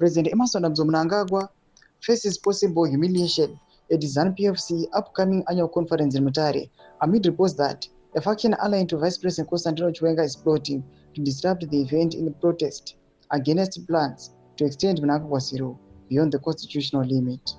President Emmerson Mnangagwa faces possible humiliation at the ZANU-PFC upcoming annual conference in Mutare amid reports that a faction allied to Vice President Constantino Chiwenga is plotting to disrupt the event in protest against plans to extend Mnangagwa's rule beyond the constitutional limit.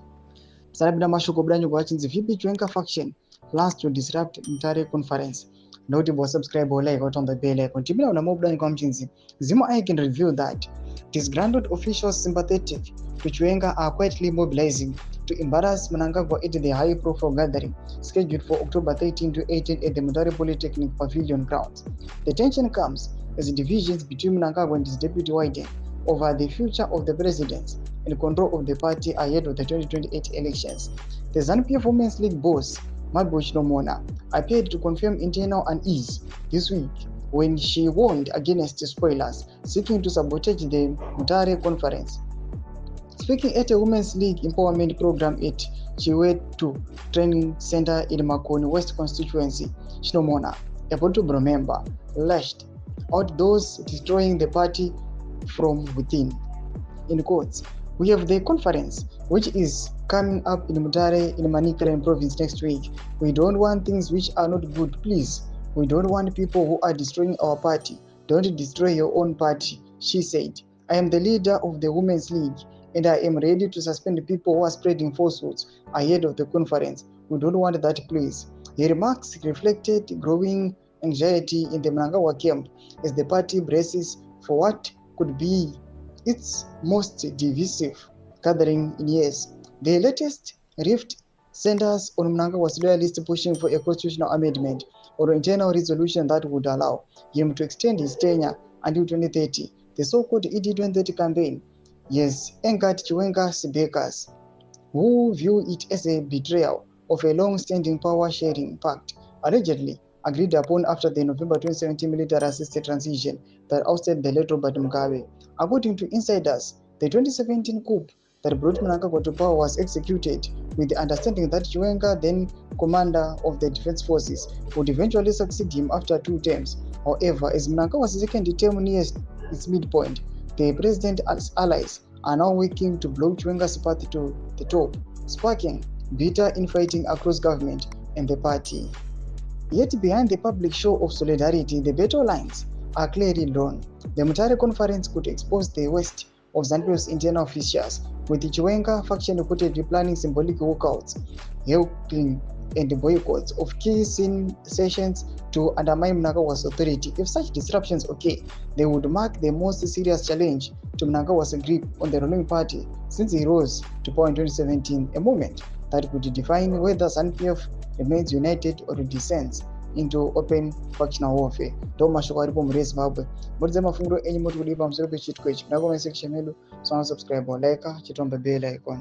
Sarabina mashoko branyu gwachinzi vipi Chiwenga faction plans to disrupt Mutare conference. Notable subscribe or like out on the bell icon. Timila unamo branyu kwa mchinzi. Zimo I can reveal that disgruntled officials sympathetic to Chiwenga are quietly mobilizing to embarrass Mnangagwa at the high-profile gathering scheduled for October 13 to 18 at the Mutare Polytechnic Pavilion grounds. The tension comes as divisions between Mnangagwa and his deputy YTSccc over the future of the presidency and control of the party ahead of the 2028 elections. The ZANU-PF Women's League boss, Mona, appeared to confirm internal unease this week when she warned against spoilers seeking to sabotage the Mutare conference. Speaking at a Women's League empowerment program at Chiwenga Training Center in Makoni West constituency, Mona, a Portugal member, lashed out those destroying the party from within. In quotes, "We have the conference, which is coming up in Mutare in Manicaland province next week. We don't want things which are not good, please. We don't want people who are destroying our party. Don't destroy your own party," she said. "I am the leader of the Women's League, and I am ready to suspend people who are spreading falsehoods ahead of the conference. We don't want that, please." Her remarks reflected growing anxiety in the Mnangagwa camp as the party braces for what could be its most divisive gathering in years. The latest rift centers on Mnangagwa's loyalists pushing for a constitutional amendment or internal resolution that would allow him to extend his tenure until 2030. The so-called ED 2030 campaign has angered Chiwenga's backers, who view it as a betrayal of a long-standing power-sharing pact allegedly agreed upon after the November 2017 military-assisted transition that ousted the late Robert Mugabe. According to insiders, the 2017 coup that brought Mnangagwa to power was executed with the understanding that Chiwenga, then commander of the defense forces, would eventually succeed him after 2 terms. However, as Mnangagwa's second term nears its midpoint, the president's allies are now working to block Chiwenga's path to the top, sparking bitter infighting across government and the party. Yet behind the public show of solidarity, the battle lines are clearly drawn. The Mutare conference could expose the worst of ZANU-PF's internal officials, with the Chiwenga faction reportedly planning symbolic walkouts, helping and boycotts of key sessions to undermine Mnangagwa's authority. If such disruptions occur, they would mark the most serious challenge to Mnangagwa's grip on the ruling party since he rose to power in 2017, a moment that could define whether ZANU-PF remains united or descends into open factional warfare. Doma shokaripo muri Zimbabwe. Murize mafunguro enyi muti kudipa msoro pe chitwechi. Mnangagwa section medu, subscribe or like, chitombe bell icon.